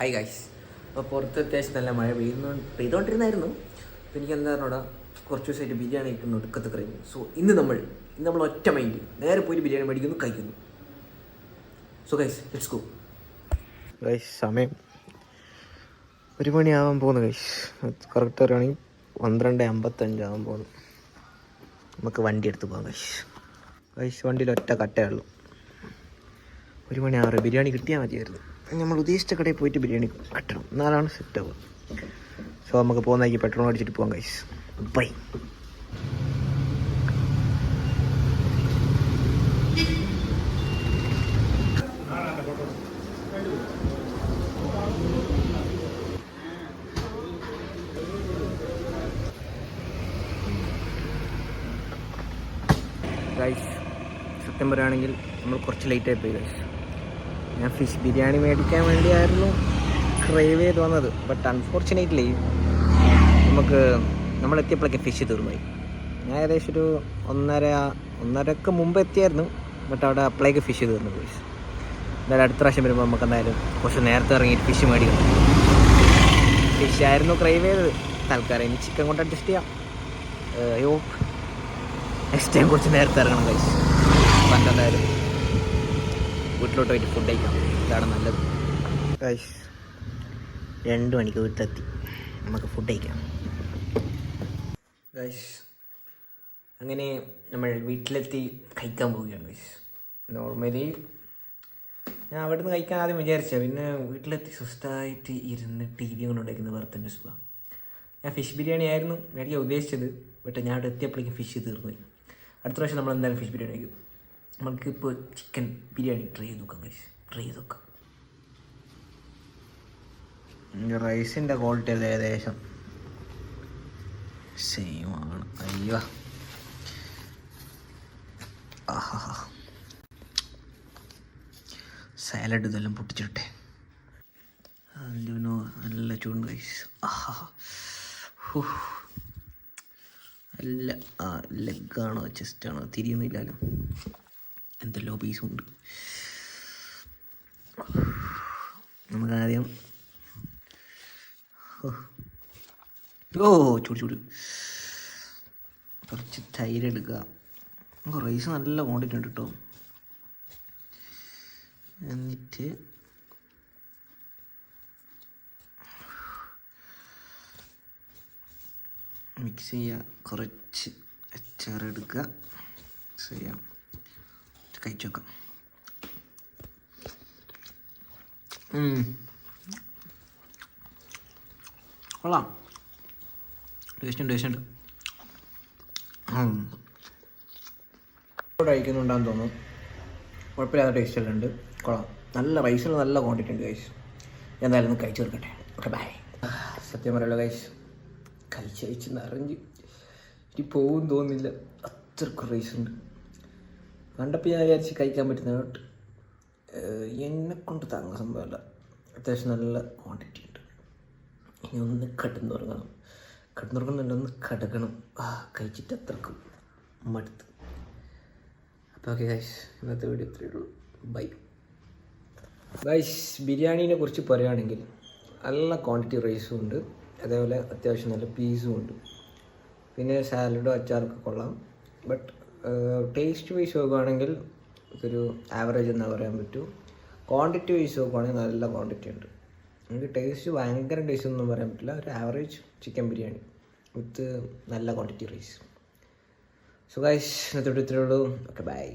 Hi guys. അപ്പോൾ പുറത്ത് അത്യാവശ്യം നല്ല മഴ പെയ്തുകൊണ്ടിരുന്നായിരുന്നു. അപ്പോൾ എനിക്ക് എന്താ പറഞ്ഞാൽ കുറച്ച് ദിവസമായിട്ട് ബിരിയാണി കഴിക്കുന്നു, ഒടുക്കത്ത് കഴിയുന്നു. സോ ഇന്ന് നമ്മൾ ഒറ്റ മൈൻഡ് നേരെ പോയിട്ട് ബിരിയാണി മേടിക്കുന്നു, കഴിക്കുന്നു. So guys, let's go. Guys, സമയം 1 മണിയാവാൻ പോകുന്നു. ഗൈസ് കറക്റ്റ് പറയുകയാണെങ്കിൽ 12:55 ആവാൻ പോകുന്നു. നമുക്ക് വണ്ടി എടുത്ത് പോകാം. ഗൈസ് വണ്ടിയിൽ ഒറ്റ കട്ടേ ഉള്ളൂ. 1 മണിയാറ് ബിരിയാണി കിട്ടിയാൽ മതിയായിരുന്നു. നമ്മൾ ഉദ്ദേശിച്ച കടയിൽ പോയിട്ട് ബിരിയാണി കട്ടണം, എന്നാലാണ് സെറ്റ് ആവുക. സോ നമുക്ക് പോകുന്നതായിരിക്കും, പെട്രോൾ അടിച്ചിട്ട് പോകാം. Guys bye. ഗൈസ് സത്യം പറയുകയാണെങ്കിൽ നമ്മൾ കുറച്ച് ലേറ്റായി പോയി. ഗൈസ് ഞാൻ ഫിഷ് ബിരിയാണി മേടിക്കാൻ വേണ്ടിയായിരുന്നു ക്രേവ് ചെയ്ത് വന്നത്. ബട്ട് അൺഫോർച്ചുനേറ്റ്ലി നമ്മളെത്തിയപ്പോഴേക്ക് ഫിഷ് തീർന്നുപോയി. ഞാൻ ഏകദേശം ഒരു ഒന്നരക്ക് മുമ്പ് എത്തിയായിരുന്നു. ബട്ട് അവിടെ അപ്പോഴേക്ക് ഫിഷ് തീർന്നു പോയി. എന്തായാലും അടുത്ത പ്രാവശ്യം വരുമ്പോൾ നമുക്ക് എന്തായാലും കുറച്ച് നേരത്തെ ഇറങ്ങിയിട്ട് ഫിഷ് മേടിക്കണം. ഫിഷ് ആയിരുന്നു ക്രേവ് ചെയ്തത്. തൽക്കാലം ഇനി ചിക്കൻ കൊണ്ട് അഡ്ജസ്റ്റ് ചെയ്യാം. അയ്യോ, നെക്സ്റ്റ് ടൈം കുറച്ച് നേരത്തെ ഇറങ്ങണം. ഗൈസ് പണ്ടെന്തായാലും വീട്ടിലോട്ട് പോയിട്ട് ഫുഡ് കഴിക്കാം, ഇതാണ് നല്ലത്. ഗൈസ് 2 മണിക്ക് വീട്ടിലെത്തി, നമുക്ക് ഫുഡ് കഴിക്കാം. ഗൈസ് അങ്ങനെ നമ്മൾ വീട്ടിലെത്തി കഴിക്കാൻ പോവുകയാണ്. ഗൈസ് നോർമലി ഞാൻ അവിടെ നിന്ന് കഴിക്കാൻ ആദ്യം വിചാരിച്ച, പിന്നെ വീട്ടിലെത്തി സ്വസ്ഥമായിട്ട് ഇരുന്ന് TV കൊണ്ടുണ്ടായിരിക്കുന്ന വേറെ തന്നെ സുഖം. ഞാൻ ഫിഷ് ബിരിയാണി ആയിരുന്നു മേടിക്കാൻ ഉദ്ദേശിച്ചത്. ബട്ട് ഞാൻ അവിടെ എത്തിയപ്പോഴേക്കും ഫിഷ് തീർന്നുപോയി. അടുത്ത പ്രാവശ്യം നമ്മൾ എന്തായാലും ഫിഷ് ബിരിയാണി കഴിക്കും. നമുക്കിപ്പോൾ ചിക്കൻ ബിരിയാണി ട്രൈ ചെയ്ത് നോക്കാം. ഗൈസ് ട്രൈ ചെയ്ത് നോക്കാം. റൈസിൻ്റെ ക്വാളിറ്റി അല്ല ഏകദേശം സെയിം ആണ്. അയ്യോ, ആഹാ, സാലഡ് ഇതെല്ലാം പൊട്ടിച്ചിട്ടെ. അതിനോ നല്ല ചൂണ്ട്. ഗൈസ് ആഹാ, അല്ല ലെഗാണോ ചെസ്റ്റാണോ തിരിയുന്നില്ലല്ലോ, എന്തെല്ലോ പീസുണ്ട്. നമുക്കാദ്യം ചൂട് കുറച്ച് തൈര് എടുക്കുക. നമുക്ക് റൈസ് നല്ല ക്വാണ്ടിറ്റി ഉണ്ട് കേട്ടോ. എന്നിട്ട് മിക്സ് ചെയ്യുക. കുറച്ച് അച്ചാറെടുക്കുക. ചെയ്യാം, കഴിച്ചു നോക്കാം. കൊള്ളാം, ടേസ്റ്റ് ഉണ്ട്. കഴിക്കുന്നുണ്ടാന്ന് തോന്നുന്നു. കുഴപ്പമില്ലാത്ത ടേസ്റ്റ് എല്ലാം ഉണ്ട്, കൊള്ളാം. നല്ല റൈസിൽ നല്ല ക്വാണ്ടിറ്റി ഉണ്ട്. ഗൈസ് എന്തായാലും ഒന്ന് കഴിച്ചു തീർക്കട്ടെ. Okay bye. സത്യം പറയുള്ളൂ ഗൈസ്, കഴിച്ച് നിറഞ്ഞ് ഇനി പോകും തോന്നുന്നില്ല, അത്രക്കും റൈസ് ഉണ്ട്. കണ്ടപ്പോൾ ഞാൻ വിചാരിച്ച് കഴിക്കാൻ പറ്റുന്ന, ബട്ട് എന്നെക്കൊണ്ട് താങ്ങുന്ന സംഭവമല്ല. അത്യാവശ്യം നല്ല ക്വാണ്ടിറ്റി ഉണ്ട്. ഇനി ഒന്ന് കിടന്നുറങ്ങുന്നുണ്ട്, ഒന്ന് കിടക്കണം. കഴിച്ചിട്ട് അത്രക്കും മടുത്ത്. അപ്പോൾ ഓക്കെ ഗൈസ്, ഇന്നത്തെ വീഡിയോ ഇത്രയേ ഉള്ളൂ. ബൈ. ഗൈസ് ബിരിയാണീനെ കുറിച്ച് പറയുകയാണെങ്കിൽ നല്ല ക്വാണ്ടിറ്റി റൈസും ഉണ്ട്, അതേപോലെ അത്യാവശ്യം നല്ല പീസും ഉണ്ട്. പിന്നെ സാലഡോ അച്ചാറൊക്കെ കൊള്ളാം. ബട്ട് ടേസ്റ്റ് വൈസ് നോക്കുകയാണെങ്കിൽ ഇതൊരു ആവറേജ് എന്നാ പറയാൻ പറ്റൂ. ക്വാണ്ടിറ്റി വൈസ് നോക്കുകയാണെങ്കിൽ നല്ല ക്വാണ്ടിറ്റി ഉണ്ട്. എനിക്ക് ടേസ്റ്റ് ഭയങ്കര ടേസ്റ്റ് ഒന്നും പറയാൻ പറ്റില്ല. ഒരു ആവറേജ് ചിക്കൻ ബിരിയാണി വിത്ത് നല്ല ക്വാണ്ടിറ്റി റൈസ്. സോ ഗൈസ് ഇന്നത്തെ ഇത്രയേ ഉള്ളൂ. Okay bye.